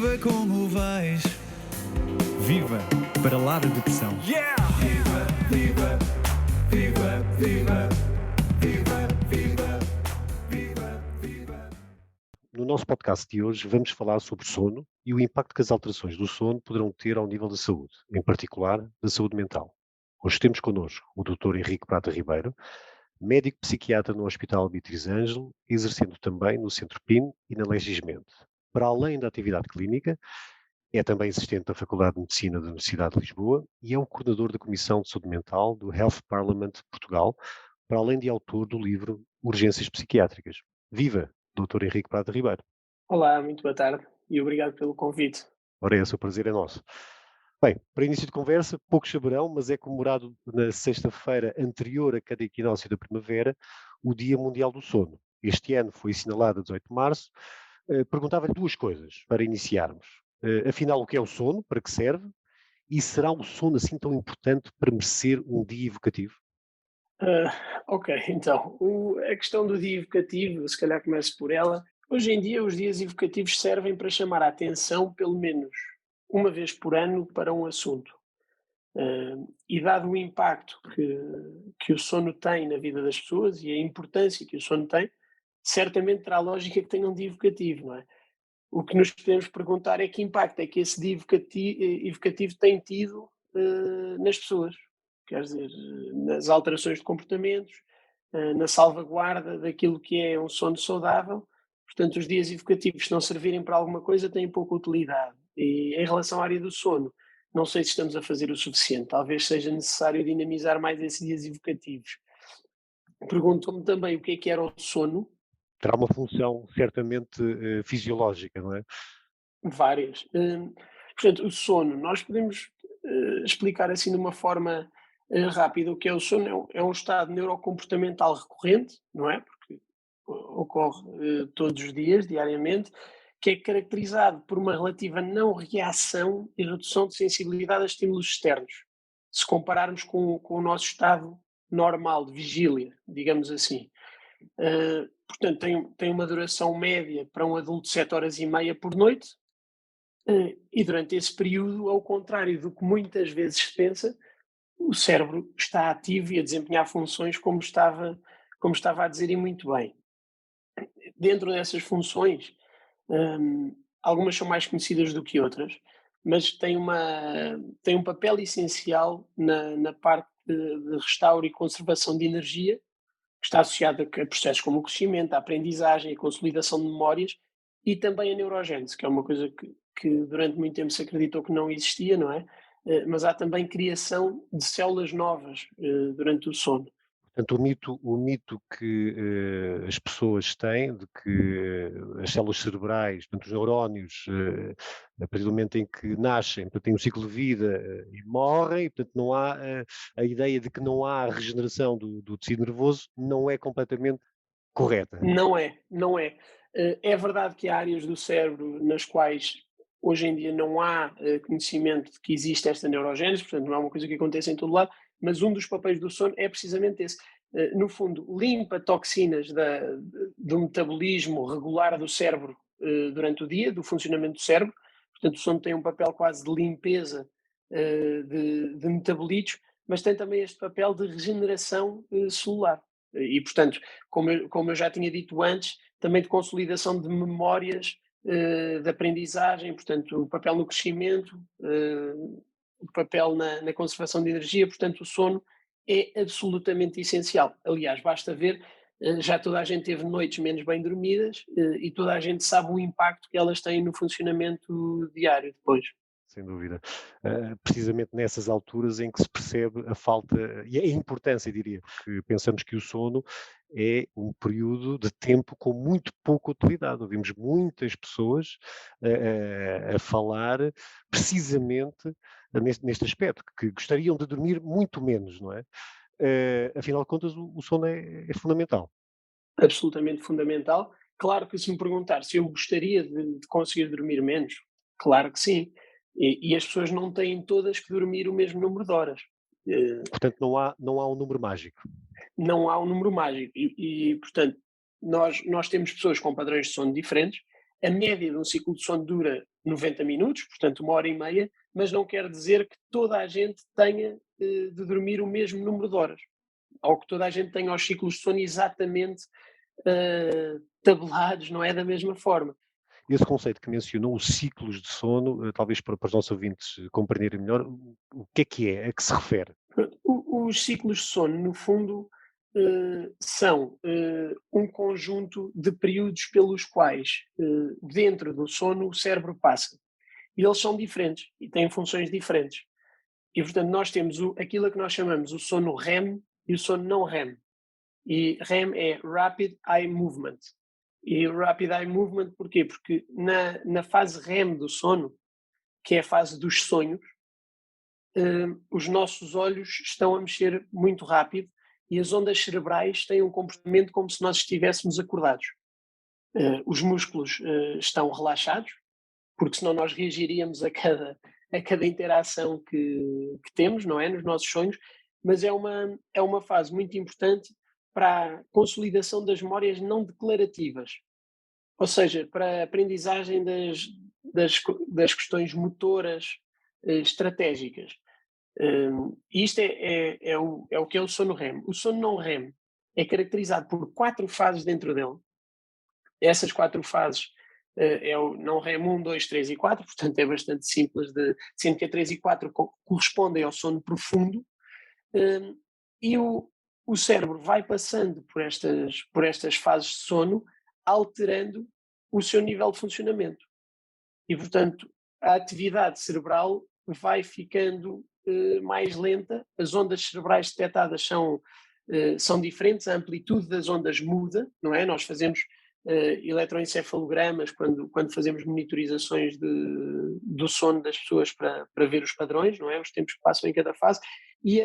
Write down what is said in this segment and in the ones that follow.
Viva como vais. Viva para lá da depressão. Yeah! Viva, viva, viva, viva, viva, viva, viva, viva. No nosso podcast de hoje vamos falar sobre sono e o impacto que as alterações do sono poderão ter ao nível da saúde, em particular da saúde mental. Hoje temos connosco o Dr. Henrique Prata Ribeiro, médico psiquiatra no Hospital Beatriz Ângelo, exercendo também no Centro PIN e na Legismente. Para além da atividade clínica, é também assistente da Faculdade de Medicina da Universidade de Lisboa e é o coordenador da Comissão de Saúde Mental do Health Parliament de Portugal, para além de autor do livro Urgências Psiquiátricas. Viva, Dr. Henrique Prata Ribeiro. Olá, muito boa tarde e obrigado pelo convite. Ora, esse o prazer é nosso. Bem, para início de conversa, poucos saberão, mas é comemorado na sexta-feira anterior a cada equinócio da primavera o Dia Mundial do Sono. Este ano foi assinalado a 18 de março. Perguntava-lhe duas coisas para iniciarmos. Afinal, o que é o sono? Para que serve? E será o sono assim tão importante para merecer um dia evocativo? Ok, então, a questão do dia evocativo, se calhar começo por ela. Hoje em dia, os dias evocativos servem para chamar a atenção, pelo menos uma vez por ano, para um assunto. E dado o impacto que o sono tem na vida das pessoas e a importância que o sono tem, certamente terá lógica que tenha um dia evocativo, não é? O que nos podemos perguntar é que impacto é que esse dia evocativo tem tido nas pessoas, quer dizer, nas alterações de comportamentos, na salvaguarda daquilo que é um sono saudável. Portanto, os dias evocativos, se não servirem para alguma coisa, têm pouca utilidade. E em relação à área do sono, não sei se estamos a fazer o suficiente. Talvez seja necessário dinamizar mais esses dias evocativos. Perguntou-me também o que era o sono. Terá uma função certamente fisiológica, não é? Várias. Portanto, o sono, nós podemos explicar assim de uma forma rápida o que é o sono. É um estado neurocomportamental recorrente, não é? Porque ocorre todos os dias, diariamente, que é caracterizado por uma relativa não reação e redução de sensibilidade a estímulos externos. Se compararmos com o nosso estado normal de vigília, digamos assim. Portanto, tem uma duração média para um adulto de 7 horas e meia por noite, e durante esse período, ao contrário do que muitas vezes se pensa, o cérebro está ativo e a desempenhar funções como estava a dizer e muito bem. Dentro dessas funções, algumas são mais conhecidas do que outras, mas tem um papel essencial na parte de restauro e conservação de energia, que está associado a processos como o crescimento, a aprendizagem, a consolidação de memórias e também a neurogênese, que é uma coisa que durante muito tempo se acreditou que não existia, não é? Mas há também criação de células novas durante o sono. Portanto, o mito que as pessoas têm de que as células cerebrais, portanto, os neurónios, a partir do momento em que nascem, portanto, têm um ciclo de vida e morrem, portanto, não há a ideia de que não há regeneração do tecido nervoso, não é completamente correta. Não é, não é. É verdade que há áreas do cérebro nas quais hoje em dia não há conhecimento de que existe esta neurogênese, portanto não é uma coisa que acontece em todo lado, mas um dos papéis do sono é precisamente esse. No fundo, limpa toxinas do metabolismo regular do cérebro durante o dia, do funcionamento do cérebro. Portanto, o sono tem um papel quase de limpeza de metabolitos, mas tem também este papel de regeneração celular. E, portanto, como eu já tinha dito antes, também de consolidação de memórias de aprendizagem, portanto, o papel no crescimento, o papel na conservação de energia, portanto, o sono é absolutamente essencial. Aliás, basta ver, já toda a gente teve noites menos bem dormidas e toda a gente sabe o impacto que elas têm no funcionamento diário depois. Sem dúvida. Precisamente nessas alturas em que se percebe a falta e a importância, diria, porque pensamos que o sono é um período de tempo com muito pouca utilidade. Ouvimos muitas pessoas a falar precisamente neste aspecto, que gostariam de dormir muito menos, não é? Afinal de contas, o sono é fundamental. Absolutamente fundamental. Claro que se me perguntar se eu gostaria de conseguir dormir menos, claro que sim. E as pessoas não têm todas que dormir o mesmo número de horas. Portanto, não há um número mágico. Não há um número mágico. Portanto, nós temos pessoas com padrões de sono diferentes. a média de um ciclo de sono dura 90 minutos, portanto 1 hora e meia, mas não quer dizer que toda a gente tenha de dormir o mesmo número de horas, ou que toda a gente tenha os ciclos de sono exatamente tabelados, não é da mesma forma. Esse conceito que mencionou, os ciclos de sono, talvez para os nossos ouvintes compreenderem melhor, o que é? A que se refere? Os ciclos de sono, no fundo, são um conjunto de períodos pelos quais, dentro do sono, o cérebro passa. E eles são diferentes e têm funções diferentes. E, portanto, nós temos aquilo a que nós chamamos o sono REM e o sono não REM. E REM é Rapid Eye Movement. E Rapid Eye Movement porquê? Porque na fase REM do sono, que é a fase dos sonhos, os nossos olhos estão a mexer muito rápido e as ondas cerebrais têm um comportamento como se nós estivéssemos acordados. Os músculos estão relaxados, porque senão nós reagiríamos a cada interação que temos, não é? Nos nossos sonhos, mas é uma fase muito importante para a consolidação das memórias não declarativas, ou seja, para a aprendizagem das questões motoras estratégicas. Isto é o que é o sono REM. O sono não REM é caracterizado por 4 fases dentro dele. Essas 4 fases é o não REM 1, 2, 3 e 4, portanto é bastante simples, sendo que a 3 e 4 correspondem ao sono profundo, e o cérebro vai passando por estas fases de sono, alterando o seu nível de funcionamento. E, portanto, a atividade cerebral vai ficando mais lenta, as ondas cerebrais detectadas são diferentes, a amplitude das ondas muda, não é? Nós fazemos eletroencefalogramas quando fazemos monitorizações do sono das pessoas para ver os padrões, não é? Os tempos que passam em cada fase, e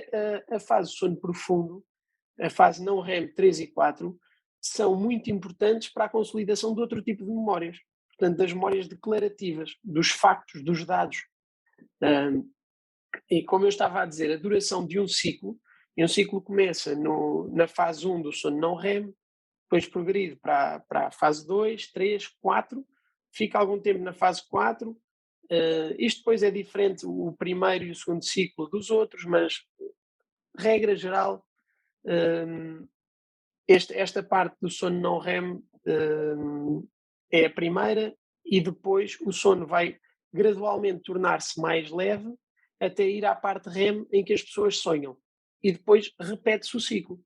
a fase de sono profundo, a fase não REM 3 e 4, são muito importantes para a consolidação de outro tipo de memórias, portanto das memórias declarativas, dos factos, dos dados. E como eu estava a dizer, a duração de um ciclo começa na fase 1 do sono não REM, depois progride para a fase 2, 3, 4, fica algum tempo na fase 4, isto depois é diferente o primeiro e o segundo ciclo dos outros, mas regra geral, esta parte do sono não REM é a primeira, e depois o sono vai gradualmente tornar-se mais leve até ir à parte REM em que as pessoas sonham, e depois repete-se o ciclo.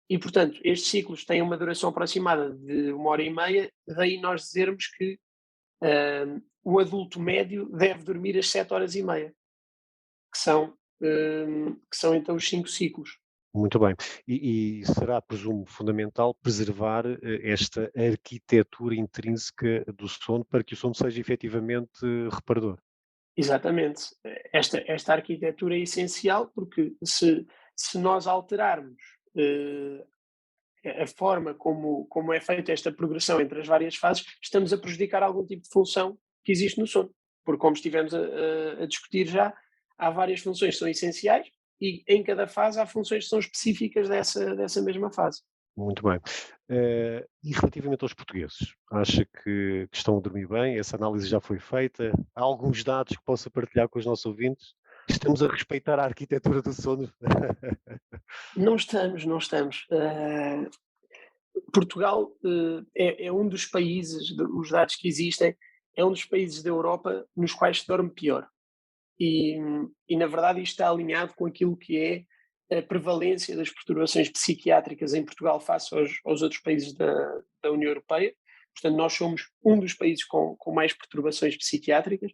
E, portanto, estes ciclos têm uma duração aproximada de 1 hora e meia, daí nós dizermos que o adulto médio deve dormir as 7 horas e meia, que são então os 5 ciclos. Muito bem. E será, presumo, fundamental preservar esta arquitetura intrínseca do sono para que o sono seja efetivamente reparador. Exatamente. Esta arquitetura é essencial porque se nós alterarmos a forma como é feita esta progressão entre as várias fases, estamos a prejudicar algum tipo de função que existe no sono. Porque, como estivemos a discutir já, há várias funções que são essenciais e em cada fase há funções que são específicas dessa mesma fase. Muito bem. E relativamente aos portugueses, acha que estão a dormir bem? Essa análise já foi feita? Há alguns dados que possa partilhar com os nossos ouvintes? Estamos a respeitar a arquitetura do sono? Não estamos, não estamos. Portugal é um dos países, os dados que existem, é um dos países da Europa nos quais se dorme pior. E na verdade isto está alinhado com aquilo que é a prevalência das perturbações psiquiátricas em Portugal face aos outros países da União Europeia. Portanto, nós somos um dos países com mais perturbações psiquiátricas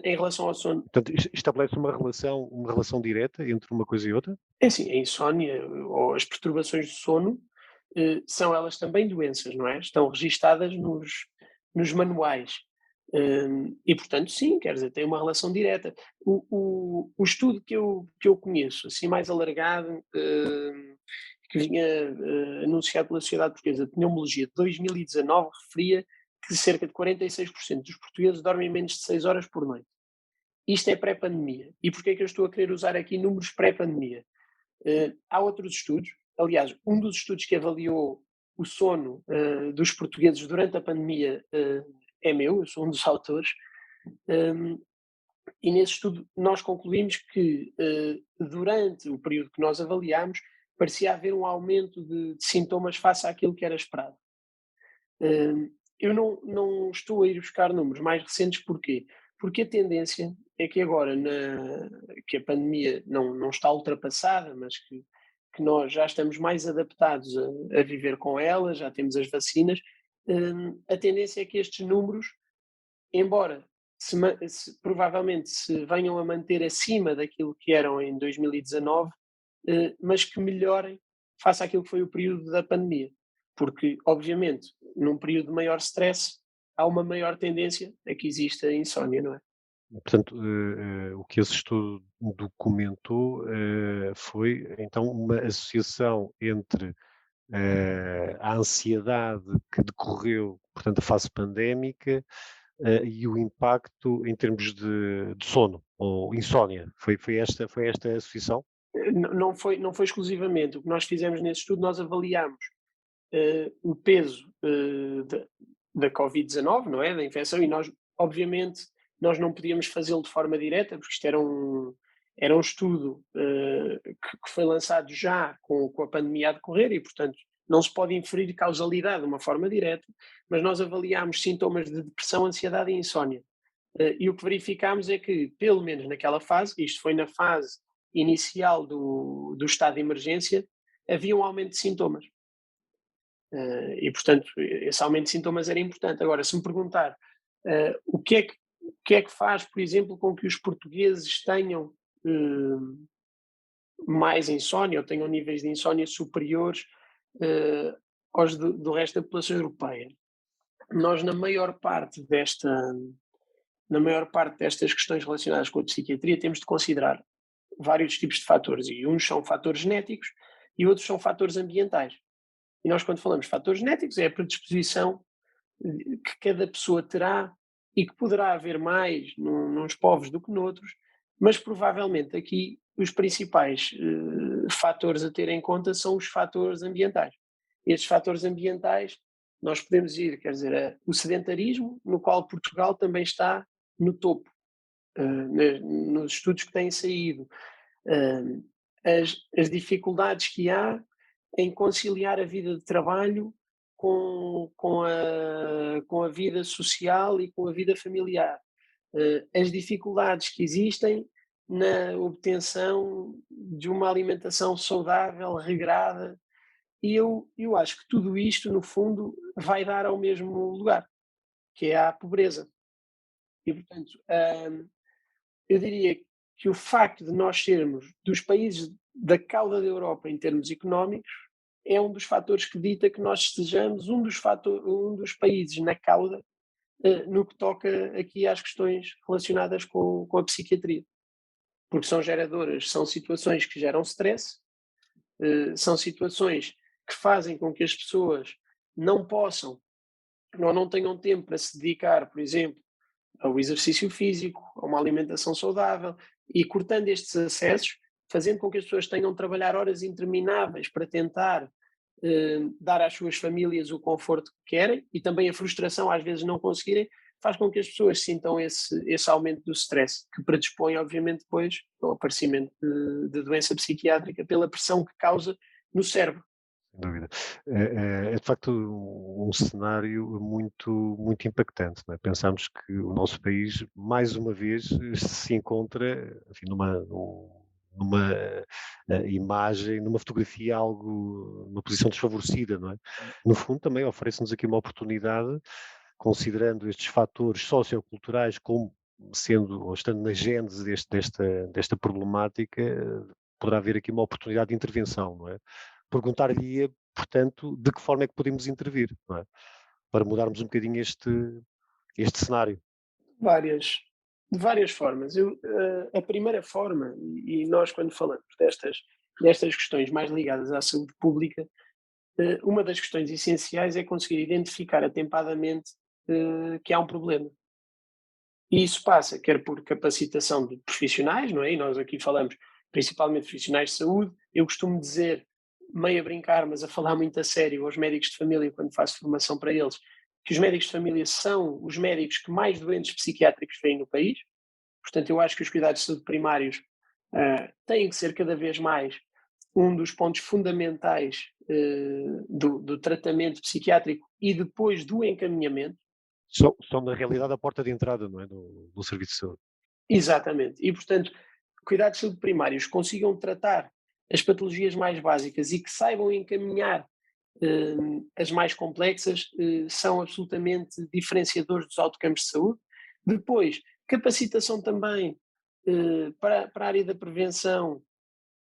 em relação ao sono. Portanto, estabelece uma relação direta entre uma coisa e outra? É assim, a insónia ou as perturbações do sono são elas também doenças, não é? Estão registadas nos manuais. E portanto, sim, quer dizer, tem uma relação direta. O estudo que eu conheço, assim mais alargado, que vinha anunciado pela Sociedade Portuguesa de Pneumologia de 2019, referia que cerca de 46% dos portugueses dormem menos de 6 horas por noite. Isto é pré-pandemia. E porquê é que eu estou a querer usar aqui números pré-pandemia? Há outros estudos, aliás, um dos estudos que avaliou o sono dos portugueses durante a pandemia é meu, eu sou um dos autores, hum, e nesse estudo nós concluímos que durante o período que nós avaliámos parecia haver um aumento de sintomas face àquilo que era esperado. Eu não estou a ir buscar números mais recentes, porquê? Porque a tendência é que agora, que a pandemia não está ultrapassada, mas que nós já estamos mais adaptados a viver com ela, já temos as vacinas, a tendência é que estes números, embora provavelmente se venham a manter acima daquilo que eram em 2019, mas que melhorem face àquilo que foi o período da pandemia. Porque, obviamente, num período de maior stress, há uma maior tendência a que exista insónia, não é? Portanto, o que esse estudo documentou, foi então uma associação entre, a ansiedade que decorreu, portanto, da fase pandémica, e o impacto em termos de sono ou insónia. Foi esta a associação? Não foi exclusivamente. O que nós fizemos nesse estudo, nós avaliámos o peso da Covid-19, não é? Da infecção, e nós, obviamente, nós não podíamos fazê-lo de forma direta, porque isto era um estudo que foi lançado já com a pandemia a decorrer e, portanto, não se pode inferir causalidade de uma forma direta, mas nós avaliámos sintomas de depressão, ansiedade e insónia. E o que verificámos é que, pelo menos naquela fase, isto foi na fase inicial do estado de emergência, havia um aumento de sintomas. E, portanto, esse aumento de sintomas era importante. Agora, se me perguntar o que é que faz, por exemplo, com que os portugueses tenham mais insónia ou tenham níveis de insónia superiores aos do resto da população europeia? Nós, na maior parte destas questões relacionadas com a psiquiatria, temos de considerar vários tipos de fatores, e uns são fatores genéticos e outros são fatores ambientais. E nós, quando falamos de fatores genéticos, é a predisposição que cada pessoa terá e que poderá haver mais nos povos do que noutros, mas provavelmente aqui os principais fatores a ter em conta são os fatores ambientais. Estes fatores ambientais, nós podemos ir, quer dizer, o sedentarismo, no qual Portugal também está no topo, nos estudos que têm saído, as dificuldades que há em conciliar a vida de trabalho com a vida social e com a vida familiar, as dificuldades que existem na obtenção de uma alimentação saudável, regrada, e eu acho que tudo isto, no fundo, vai dar ao mesmo lugar, que é à pobreza. E, portanto, eu diria que o facto de nós sermos dos países da cauda da Europa em termos económicos é um dos fatores que dita que nós sejamos um dos países na cauda no que toca aqui às questões relacionadas com a psiquiatria. Porque são situações que geram stress, são situações que fazem com que as pessoas não possam ou não tenham tempo para se dedicar, por exemplo, ao exercício físico, a uma alimentação saudável, e cortando estes acessos, fazendo com que as pessoas tenham de trabalhar horas intermináveis para tentar dar às suas famílias o conforto que querem, e também a frustração às vezes não conseguirem, faz com que as pessoas sintam esse aumento do stress, que predispõe obviamente depois ao aparecimento de doença psiquiátrica pela pressão que causa no cérebro. Sem dúvida. É de facto um cenário muito, muito impactante, não é? Pensamos que o nosso país, mais uma vez, se encontra, enfim, numa imagem, numa fotografia numa posição desfavorecida, não é? No fundo também oferece-nos aqui uma oportunidade, considerando estes fatores socioculturais como sendo, ou estando na gênese desta problemática, poderá haver aqui uma oportunidade de intervenção, não é? Perguntar-lhe-ia, portanto, de que forma é que podemos intervir, não é? Para mudarmos um bocadinho este cenário. De várias formas. A primeira forma, e nós quando falamos destas questões mais ligadas à saúde pública, uma das questões essenciais é conseguir identificar atempadamente que há um problema. E isso passa quer por capacitação de profissionais, não é? E nós aqui falamos principalmente de profissionais de saúde. Eu costumo dizer, meio a brincar, mas a falar muito a sério, aos médicos de família, quando faço formação para eles, que os médicos de família são os médicos que mais doentes psiquiátricos têm no país. Portanto, eu acho que os cuidados de saúde primários têm que ser cada vez mais um dos pontos fundamentais do tratamento psiquiátrico e depois do encaminhamento. São, na realidade, a porta de entrada, não é, do serviço de saúde. Exatamente. E, portanto, cuidados de saúde primários consigam tratar as patologias mais básicas e que saibam encaminhar as mais complexas, são absolutamente diferenciadores dos outcomes de saúde. Depois, capacitação também para a área da prevenção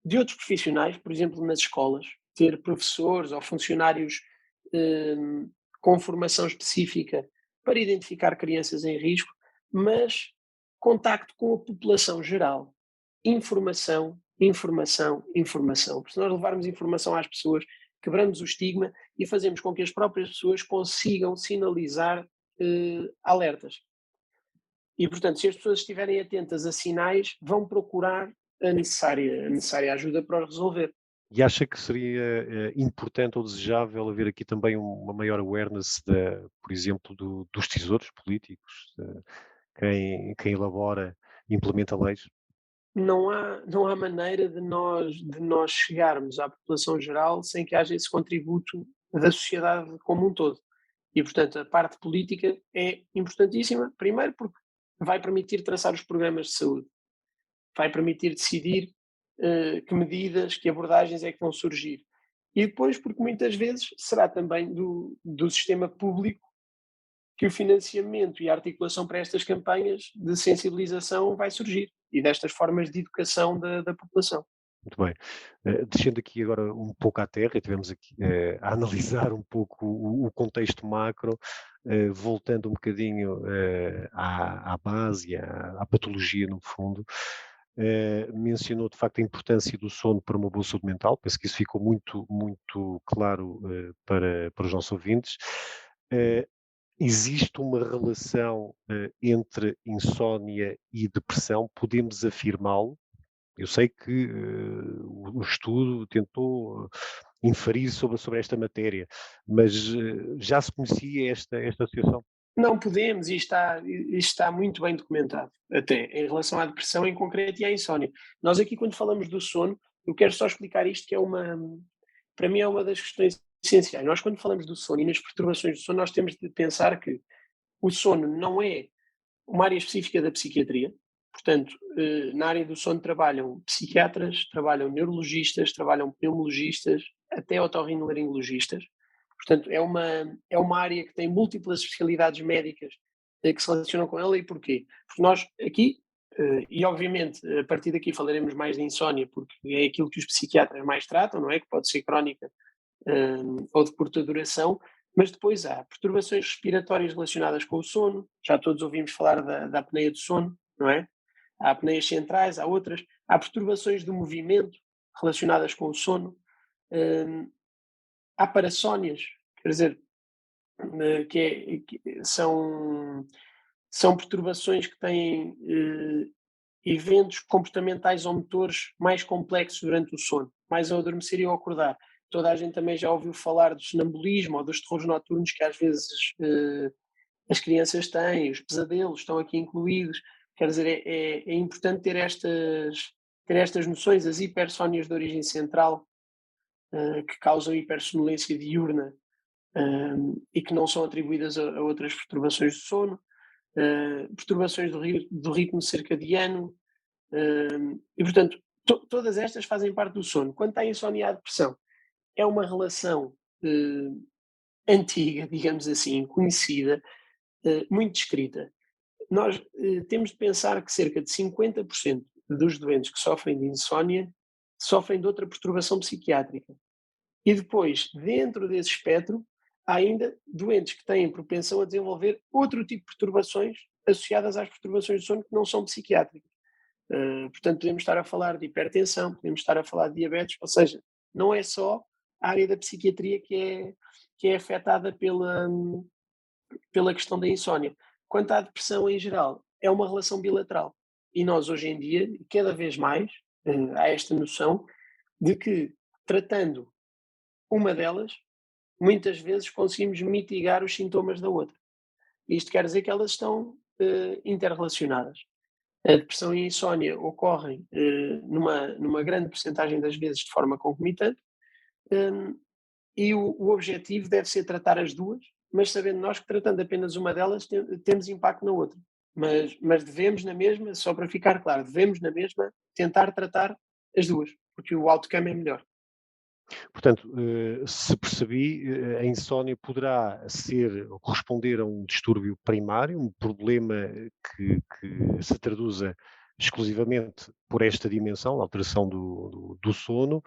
de outros profissionais, por exemplo, nas escolas, ter professores ou funcionários com formação específica para identificar crianças em risco, mas contacto com a população geral. Informação, informação, informação. Porque se nós levarmos informação às pessoas, quebramos o estigma e fazemos com que as próprias pessoas consigam sinalizar alertas. E, portanto, se as pessoas estiverem atentas a sinais, vão procurar a necessária ajuda para os resolver. E acha que seria importante ou desejável haver aqui também uma maior awareness, por exemplo, dos tesouros políticos, quem elabora e implementa leis? Não há maneira de nós chegarmos à população geral sem que haja esse contributo da sociedade como um todo. E, portanto, a parte política é importantíssima, primeiro porque vai permitir traçar os programas de saúde, vai permitir decidir que medidas, que abordagens é que vão surgir. E depois porque muitas vezes será também do sistema público que o financiamento e a articulação para estas campanhas de sensibilização vai surgir e destas formas de educação da população. Muito bem. Descendo aqui agora um pouco à terra, e tivemos aqui a analisar um pouco o contexto macro, voltando um bocadinho à base, à patologia no fundo, mencionou de facto a importância do sono para uma boa saúde mental, penso que isso ficou muito, muito claro para os nossos ouvintes. Existe uma relação entre insónia e depressão, podemos afirmá-lo? Eu sei que o estudo tentou inferir sobre esta matéria, mas já se conhecia esta associação? Não podemos, e está muito bem documentado, até em relação à depressão em concreto e à insónia. Nós aqui, quando falamos do sono, eu quero só explicar isto, que para mim é uma das questões essenciais. Nós, quando falamos do sono e nas perturbações do sono, nós temos de pensar que o sono não é uma área específica da psiquiatria. Portanto, na área do sono trabalham psiquiatras, trabalham neurologistas, trabalham pneumologistas, até otorrinolaringologistas. Portanto, é uma área que tem múltiplas especialidades médicas que se relacionam com ela. E porquê? Porque nós aqui, e obviamente a partir daqui falaremos mais de insónia, porque é aquilo que os psiquiatras mais tratam, não é? Que pode ser crónica ou de curta duração, mas depois há perturbações respiratórias relacionadas com o sono, já todos ouvimos falar da apneia do sono, não é? Há apneias centrais, há outras, há perturbações do movimento relacionadas com o sono, há parassónias, quer dizer, são perturbações que têm eventos comportamentais ou motores mais complexos durante o sono, mais ao adormecer e ao acordar. Toda a gente também já ouviu falar do sonambulismo ou dos terrores noturnos que às vezes as crianças têm, os pesadelos estão aqui incluídos. Quer dizer, é importante ter estas noções, as hipersónias de origem central, que causam hipersonolência diurna e que não são atribuídas a outras perturbações do sono, perturbações do ritmo circadiano, e portanto, todas estas fazem parte do sono. Quanto à insónia e à depressão, é uma relação antiga, digamos assim, conhecida, muito descrita. Nós temos de pensar que cerca de 50% dos doentes que sofrem de insónia sofrem de outra perturbação psiquiátrica. E depois, dentro desse espectro, há ainda doentes que têm propensão a desenvolver outro tipo de perturbações associadas às perturbações do sono que não são psiquiátricas. Portanto, podemos estar a falar de hipertensão, podemos estar a falar de diabetes, ou seja, não é só a área da psiquiatria que é afetada pela questão da insónia. Quanto à depressão em geral, é uma relação bilateral. E nós, hoje em dia, cada vez mais, há esta noção de que, tratando uma delas, muitas vezes conseguimos mitigar os sintomas da outra. Isto quer dizer que elas estão interrelacionadas. A depressão e a insónia ocorrem numa grande percentagem das vezes de forma concomitante, hum, e o objetivo deve ser tratar as duas, mas sabendo nós que tratando apenas uma delas temos impacto na outra. Mas devemos na mesma, só para ficar claro, devemos na mesma tentar tratar as duas, porque o outcome é melhor. Portanto, se percebi, a insónia poderá ser ou corresponder a um distúrbio primário, um problema que se traduza exclusivamente por esta dimensão, a alteração do sono,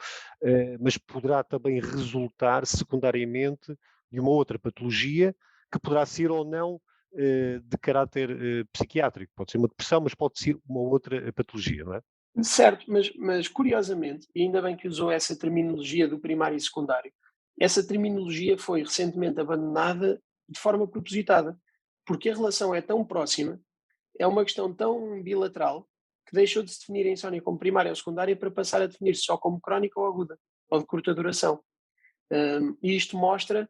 mas poderá também resultar secundariamente de uma outra patologia que poderá ser ou não de caráter psiquiátrico. Pode ser uma depressão, mas pode ser uma outra patologia, não é? Certo, mas curiosamente, e ainda bem que usou essa terminologia do primário e secundário, essa terminologia foi recentemente abandonada de forma propositada, porque a relação é tão próxima, é uma questão tão bilateral, que deixou de se definir a insónia como primária ou secundária para passar a definir-se só como crónica ou aguda, ou de curta duração. E isto mostra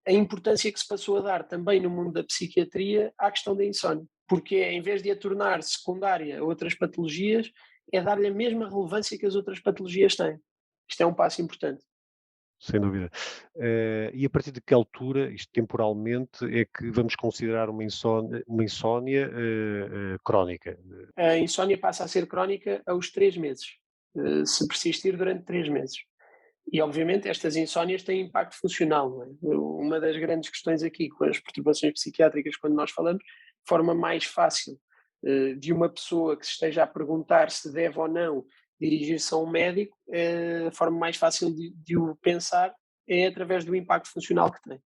a importância que se passou a dar também no mundo da psiquiatria à questão da insónia, porque em vez de a tornar secundária a outras patologias, é dar-lhe a mesma relevância que as outras patologias têm. Isto é um passo importante. Sem dúvida. E a partir de que altura, isto temporalmente, é que vamos considerar uma insónia crónica? A insónia passa a ser crónica aos 3 meses, se persistir durante 3 meses. E, obviamente, estas insónias têm impacto funcional, não é? Uma das grandes questões aqui com as perturbações psiquiátricas, quando nós falamos, forma mais fácil de uma pessoa que se esteja a perguntar se deve ou não dirigir-se a um médico, a forma mais fácil de o pensar é através do impacto funcional que tem.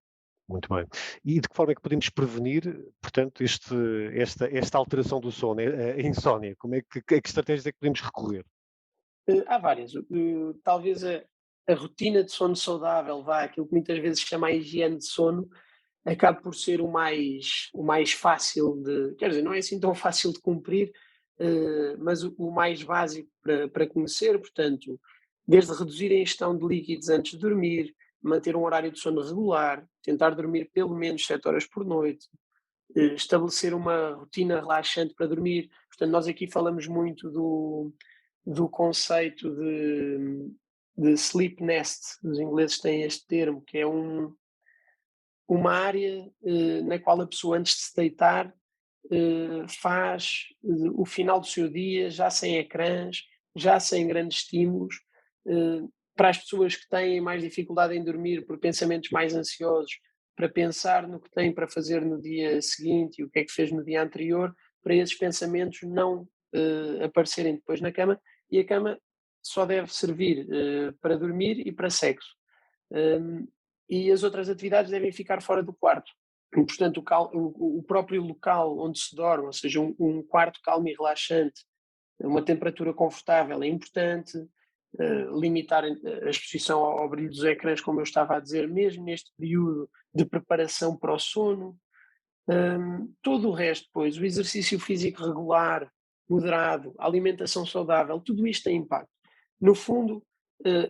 Muito bem. E de que forma é que podemos prevenir, portanto, esta alteração do sono, a insónia? A que estratégias é que podemos recorrer? Há várias. Talvez a rotina de sono saudável, vá, aquilo que muitas vezes se chama a higiene de sono, acaba por ser o mais fácil de, quer dizer, não é assim tão fácil de cumprir, mas o mais básico para conhecer, portanto, desde reduzir a ingestão de líquidos antes de dormir, manter um horário de sono regular, tentar dormir pelo menos 7 horas por noite, estabelecer uma rotina relaxante para dormir. Portanto, nós aqui falamos muito do conceito de sleep nest, os ingleses têm este termo, que é uma área na qual a pessoa antes de se deitar faz o final do seu dia já sem ecrãs, já sem grandes estímulos. Para as pessoas que têm mais dificuldade em dormir por pensamentos mais ansiosos, para pensar no que tem para fazer no dia seguinte e o que é que fez no dia anterior, para esses pensamentos não aparecerem depois na cama, e a cama só deve servir para dormir e para sexo. Um, e as outras atividades devem ficar fora do quarto. E, portanto, o próprio local onde se dorme, ou seja, um quarto calmo e relaxante, uma temperatura confortável é importante, limitar a exposição ao brilho dos ecrãs, como eu estava a dizer, mesmo neste período de preparação para o sono. Todo o resto, depois, o exercício físico regular, moderado, a alimentação saudável, tudo isto tem impacto. No fundo,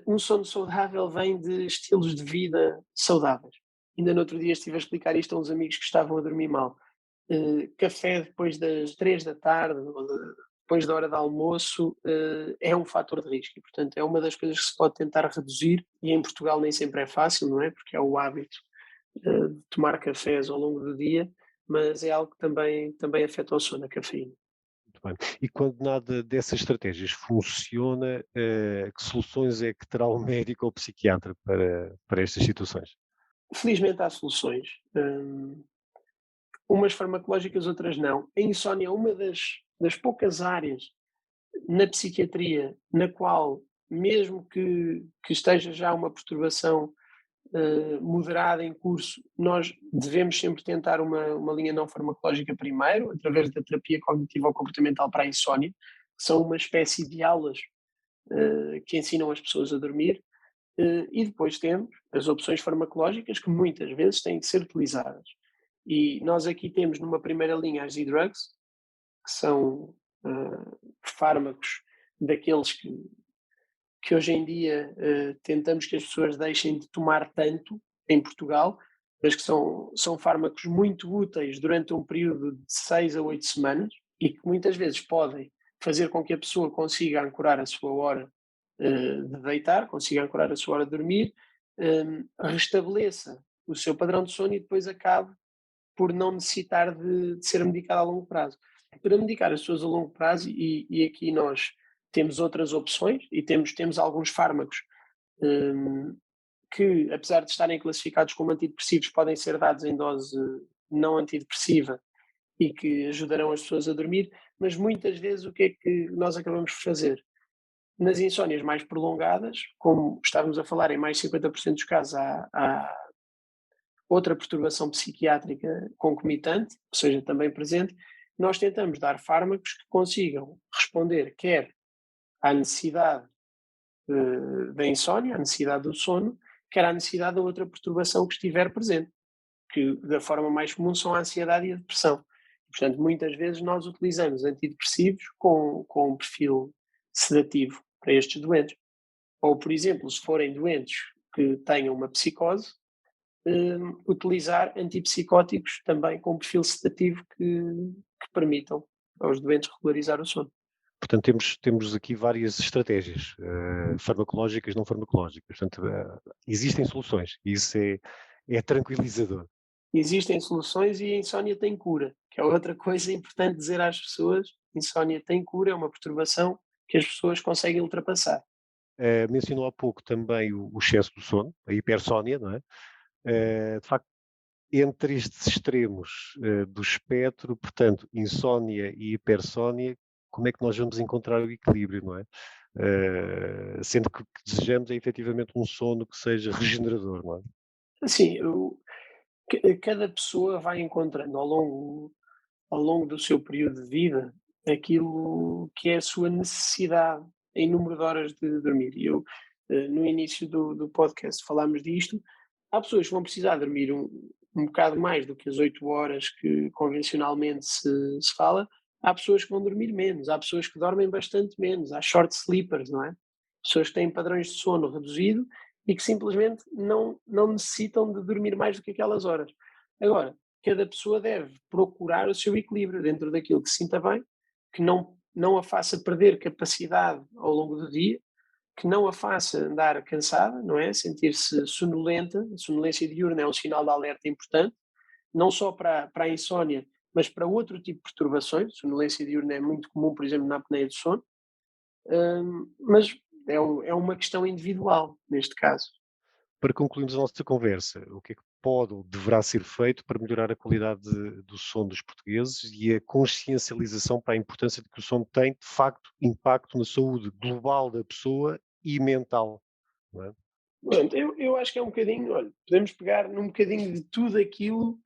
um sono saudável vem de estilos de vida saudáveis. Ainda no outro dia estive a explicar isto a uns amigos que estavam a dormir mal. Café depois das 3 da tarde, ou depois da hora de almoço, é um fator de risco. E, portanto, é uma das coisas que se pode tentar reduzir, e em Portugal nem sempre é fácil, não é? Porque é o hábito de tomar cafés ao longo do dia, mas é algo que também afeta o sono, a cafeína. Muito bem. E quando nada dessas estratégias funciona, que soluções é que terá o médico ou o psiquiatra para estas situações? Felizmente há soluções. Umas farmacológicas, outras não. A insónia é uma das poucas áreas na psiquiatria na qual, mesmo que esteja já uma perturbação moderada em curso, nós devemos sempre tentar uma linha não farmacológica primeiro, através da terapia cognitiva ou comportamental para a insónia, que são uma espécie de aulas que ensinam as pessoas a dormir, e depois temos as opções farmacológicas que muitas vezes têm que ser utilizadas. E nós aqui temos numa primeira linha as e-drugs, que são fármacos daqueles que hoje em dia tentamos que as pessoas deixem de tomar tanto em Portugal, mas que são fármacos muito úteis durante um período de 6 a 8 semanas e que muitas vezes podem fazer com que a pessoa consiga ancorar a sua hora de deitar, consiga ancorar a sua hora de dormir, restabeleça o seu padrão de sono e depois acabe por não necessitar de ser medicado a longo prazo. Para medicar as pessoas a longo prazo, e aqui nós temos outras opções e temos alguns fármacos que, apesar de estarem classificados como antidepressivos, podem ser dados em dose não antidepressiva e que ajudarão as pessoas a dormir, mas muitas vezes o que é que nós acabamos por fazer? Nas insónias mais prolongadas, como estávamos a falar, em mais de 50% dos casos há outra perturbação psiquiátrica concomitante, ou seja, também presente, nós tentamos dar fármacos que consigam responder quer à necessidade da insónia, à necessidade do sono, quer à necessidade da outra perturbação que estiver presente, que da forma mais comum são a ansiedade e a depressão. Portanto, muitas vezes nós utilizamos antidepressivos com um perfil sedativo para estes doentes. Ou, por exemplo, se forem doentes que tenham uma psicose, utilizar antipsicóticos também com perfil sedativo que permitam aos doentes regularizar o sono. Portanto, temos aqui várias estratégias, farmacológicas, não farmacológicas. Portanto, existem soluções e isso é tranquilizador. Existem soluções e a insónia tem cura, que é outra coisa importante dizer às pessoas. Insónia tem cura, é uma perturbação que as pessoas conseguem ultrapassar. Mencionou há pouco também o excesso do sono, a hipersónia, não é? De facto, entre estes extremos do espectro, portanto, insónia e hipersónia, como é que nós vamos encontrar o equilíbrio, não é? Sendo que desejamos efetivamente um sono que seja regenerador, não é? Assim, cada pessoa vai encontrando ao longo do seu período de vida aquilo que é a sua necessidade em número de horas de dormir. E no início do podcast falámos disto. Há pessoas que vão precisar dormir um bocado mais do que as 8 horas que convencionalmente se fala. Há pessoas que vão dormir menos, há pessoas que dormem bastante menos, há short sleepers, não é? Pessoas que têm padrões de sono reduzido e que simplesmente não necessitam de dormir mais do que aquelas horas. Agora, cada pessoa deve procurar o seu equilíbrio dentro daquilo que se sinta bem, que não a faça perder capacidade ao longo do dia, que não a faça andar cansada, não é? Sentir-se sonolenta. A sonolência diurna é um sinal de alerta importante, não só para a insónia, mas para outro tipo de perturbações. A sonolência diurna é muito comum, por exemplo, na apneia do sono, mas é uma questão individual, neste caso. Para concluirmos a nossa conversa, o que é que pode ou deverá ser feito para melhorar a qualidade do sono dos portugueses e a consciencialização para a importância de que o sono tem, de facto, impacto na saúde global da pessoa e mental, não é? Pronto, eu acho que é um bocadinho, olha, podemos pegar num bocadinho de tudo aquilo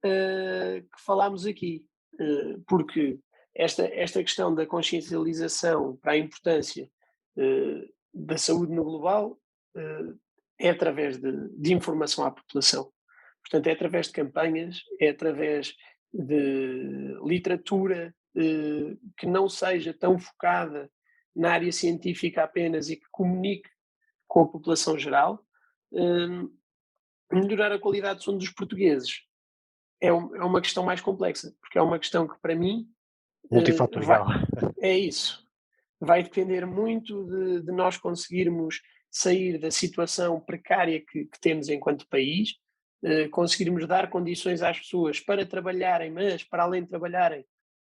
que falámos aqui, porque esta questão da consciencialização para a importância da saúde no global é através de informação à população. Portanto, é através de campanhas, é através de literatura que não seja tão focada na área científica apenas e que comunique com a população geral. Melhorar a qualidade de sono dos portugueses é uma questão mais complexa, porque é uma questão que, para mim, Multifatorial. é isso. Vai depender muito de nós conseguirmos sair da situação precária que temos enquanto país, conseguirmos dar condições às pessoas para trabalharem, mas, para além de trabalharem,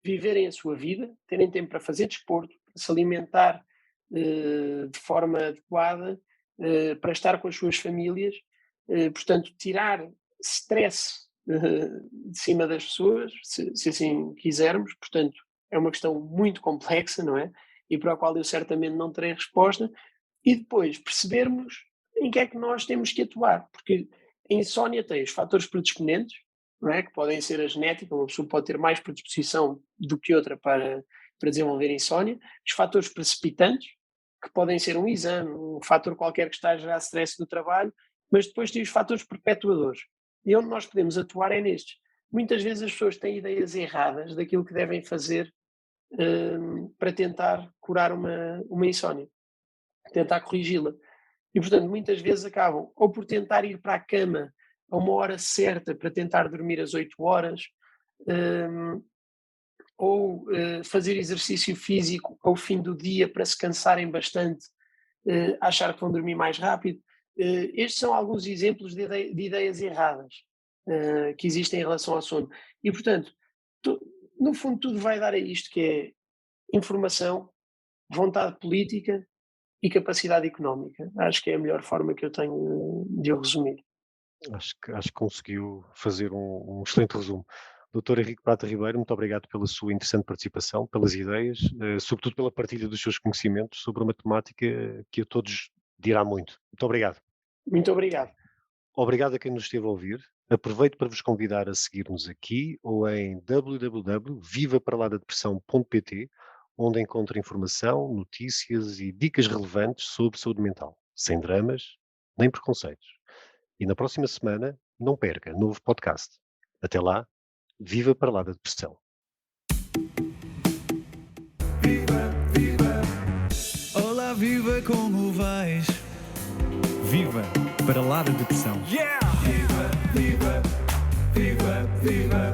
viverem a sua vida, terem tempo para fazer desporto, para se alimentar de forma adequada, para estar com as suas famílias, portanto, tirar stress de cima das pessoas, se assim quisermos. Portanto, é uma questão muito complexa, não é? E para a qual eu certamente não terei resposta, e depois percebermos em que é que nós temos que atuar, porque a insónia tem os fatores predisponentes, não é? Que podem ser a genética, uma pessoa pode ter mais predisposição do que outra para desenvolver insónia, os fatores precipitantes, que podem ser um exame, um fator qualquer que está a gerar stress do trabalho, mas depois tem os fatores perpetuadores. E onde nós podemos atuar é nestes. Muitas vezes as pessoas têm ideias erradas daquilo que devem fazer para tentar curar uma insónia. tentar corrigi-la. E, portanto, muitas vezes acabam ou por tentar ir para a cama a uma hora certa para tentar dormir às 8 horas, ou fazer exercício físico ao fim do dia para se cansarem bastante, achar que vão dormir mais rápido. Estes são alguns exemplos de ideias erradas que existem em relação ao sono. E, portanto, no fundo, tudo vai dar a isto, que é informação, vontade política e capacidade económica. Acho que é a melhor forma que eu tenho de o resumir. Acho que conseguiu fazer um excelente resumo. Doutor Henrique Prata Ribeiro, muito obrigado pela sua interessante participação, pelas ideias, sobretudo pela partilha dos seus conhecimentos sobre uma temática que a todos dirá muito. Muito obrigado. Muito obrigado. Obrigado a quem nos esteve a ouvir. Aproveito para vos convidar a seguir-nos aqui ou em www.vivaparaladepressão.pt, onde encontra informação, notícias e dicas relevantes sobre saúde mental, sem dramas nem preconceitos. E na próxima semana, não perca, novo podcast. Até lá, viva para lá da depressão. Olá, viva, como vais? Viva para lá da depressão. Viva, viva, viva, viva.